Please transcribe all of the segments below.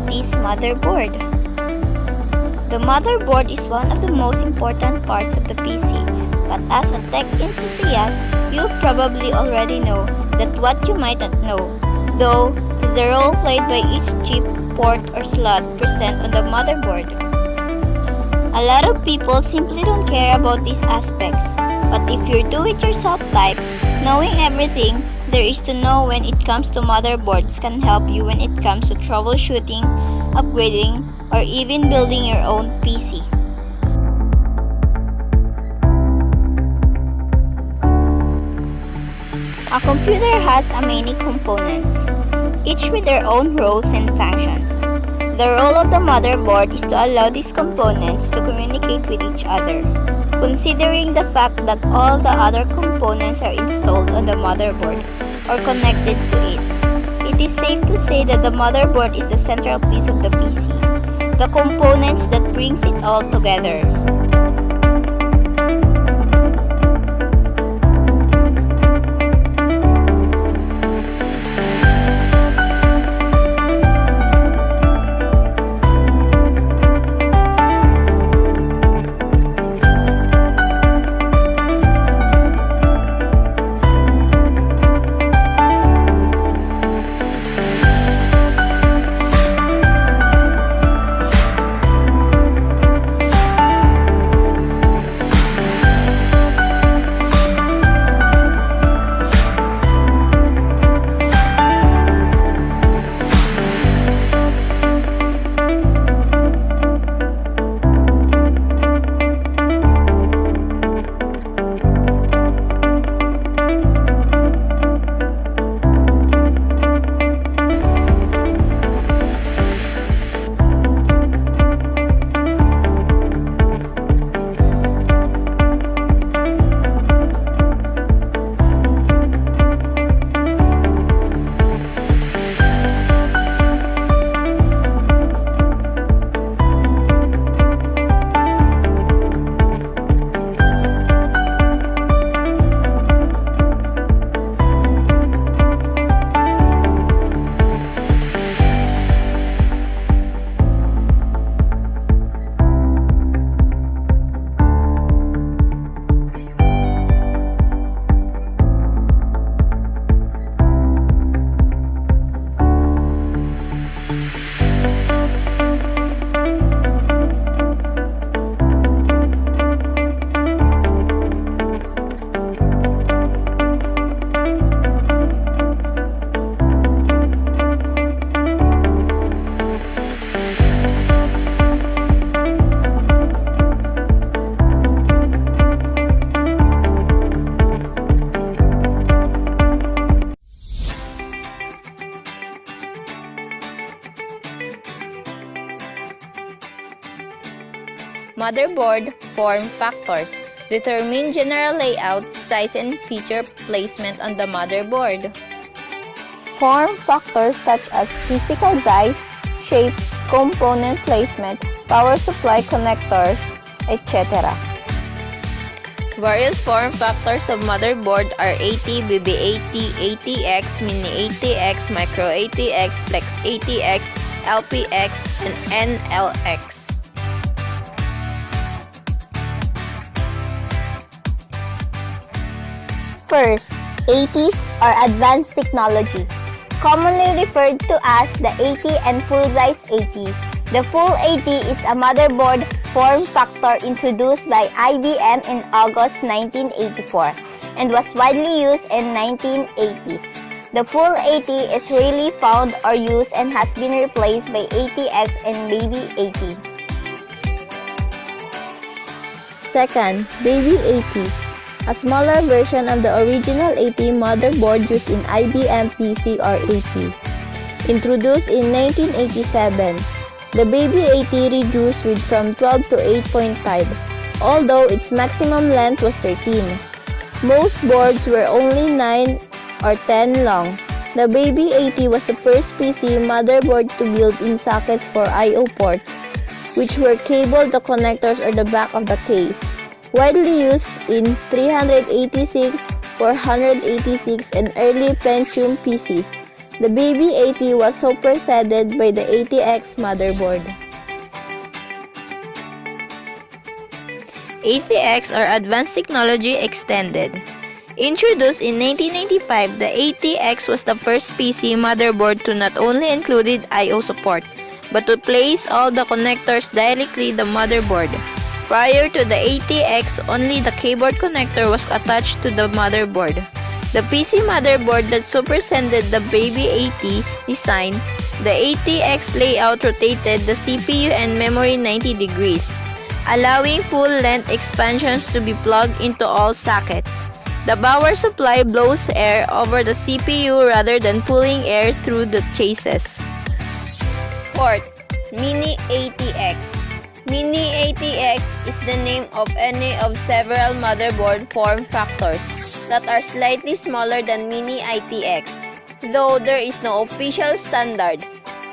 80s motherboard. The motherboard is one of the most important parts of the PC, but as a tech enthusiast, you probably already know that what you might not know, though, is the role played by each chip, port, or slot present on the motherboard. A lot of people simply don't care about these aspects, but if you're do-it-yourself type, knowing everything there is to know when it comes to motherboards can help you when it comes to troubleshooting, upgrading, or even building your own PC. A computer has many components, each with their own roles and functions. The role of the motherboard is to allow these components to communicate with each other. Considering the fact that all the other components are installed on the motherboard or connected to it, it is safe to say that the motherboard is the central piece of the PC, the components that brings it all together. Motherboard form factors determine general layout, size, and feature placement on the motherboard. Form factors such as physical size, shape, component placement, power supply connectors, etc. Various form factors of motherboard are AT, BB80, ATX, Mini ATX, Micro ATX, Flex ATX, LPX, and NLX. First, AT or Advanced Technology, commonly referred to as the AT and full-size AT. The full AT is a motherboard form factor introduced by IBM in August 1984 and was widely used in 1980s. The full AT is rarely found or used and has been replaced by ATX and Baby AT. Second, Baby AT, a smaller version of the original AT motherboard used in IBM PC or AT. Introduced in 1987, the Baby AT reduced width from 12 to 8.5, although its maximum length was 13. Most boards were only 9 or 10 long. The Baby AT was the first PC motherboard to build in sockets for I/O ports, which were cabled to connectors or the back of the case. Widely used in 386, 486, and early Pentium PCs. The baby 80 was superseded by the 80X motherboard. 80X or Advanced Technology Extended. Introduced in 1995, the 80X was the first PC motherboard to not only include I/O support, but to place all the connectors directly the motherboard. Prior to the 80X, only the keyboard connector was attached to the motherboard. The PC motherboard that superseded the baby 80 design, the 80X layout rotated the CPU and memory 90 degrees, allowing full-length expansions to be plugged into all sockets. The power supply blows air over the CPU rather than pulling air through the chassis. Fourth, Mini 80X. Mini 80X is the name of any of several motherboard form factors that are slightly smaller than Mini 80X, though there is no official standard.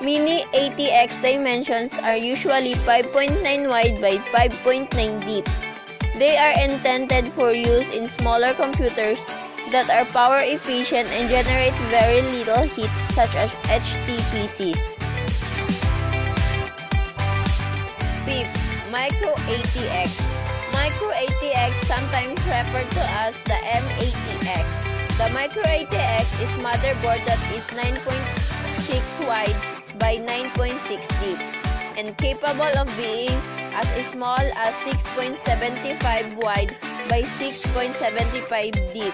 Mini 80X dimensions are usually 5.9 wide by 5.9 deep. They are intended for use in smaller computers that are power efficient and generate very little heat, such as HTPCs. Fifth, Micro 80X. Micro 80X, sometimes referred to as the M80X. The Micro 80X is motherboard that is 9.6 wide by 9.6 deep and capable of being as small as 6.75 wide by 6.75 deep.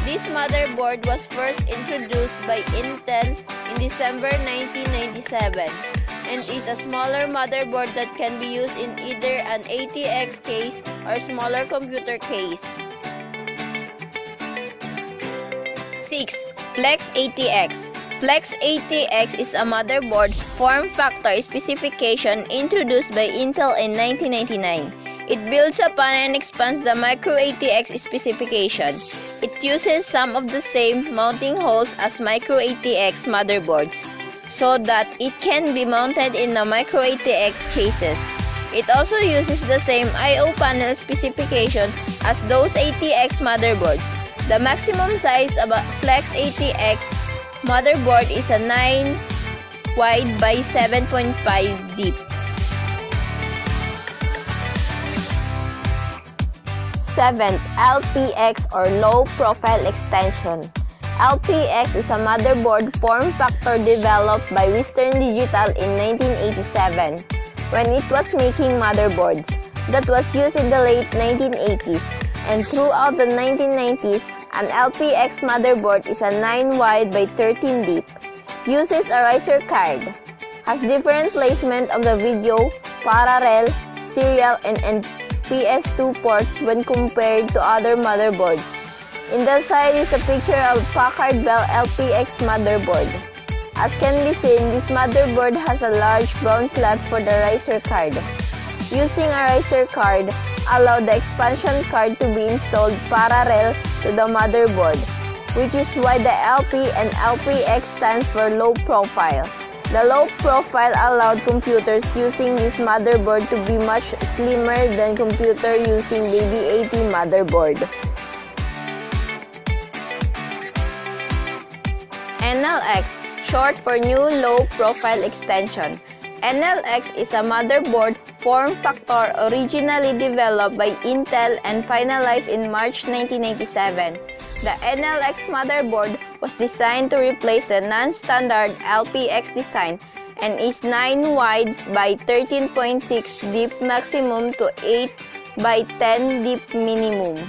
This motherboard was first introduced by Intel in December 1997 and is a smaller motherboard that can be used in either an 80X case or smaller computer case. 6. Flex 80X. Flex 80X is a motherboard form factor specification introduced by Intel in 1999. It builds upon and expands the Micro 80X specification. It uses some of the same mounting holes as Micro 80X motherboards, so that it can be mounted in the Micro 80X chassis. It also uses the same I/O panel specification as those 80X motherboards. The maximum size of a Flex 80X motherboard is a 9 wide by 7.5 deep. 7th, LPX or Low Profile Extension. LPX is a motherboard form factor developed by Western Digital in 1987 when it was making motherboards that was used in the late 1980s, and throughout the 1990s, an LPX motherboard is a 9 wide by 13 deep, uses a riser card, has different placement of the video, parallel, serial, and PS2 ports when compared to other motherboards. In the side is a picture of Packard Bell LPX motherboard. As can be seen, this motherboard has a large brown slot for the riser card. Using a riser card allowed the expansion card to be installed parallel to the motherboard, which is why the LP and LPX stands for low profile. The low profile allowed computers using this motherboard to be much slimmer than computer using Baby 80 motherboard. NLX, short for New Low Profile Extension. NLX is a motherboard form factor originally developed by Intel and finalized in March 1997. The NLX motherboard was designed to replace the non-standard LPX design and is 9 wide by 13.6 deep maximum to 8 by 10 deep minimum.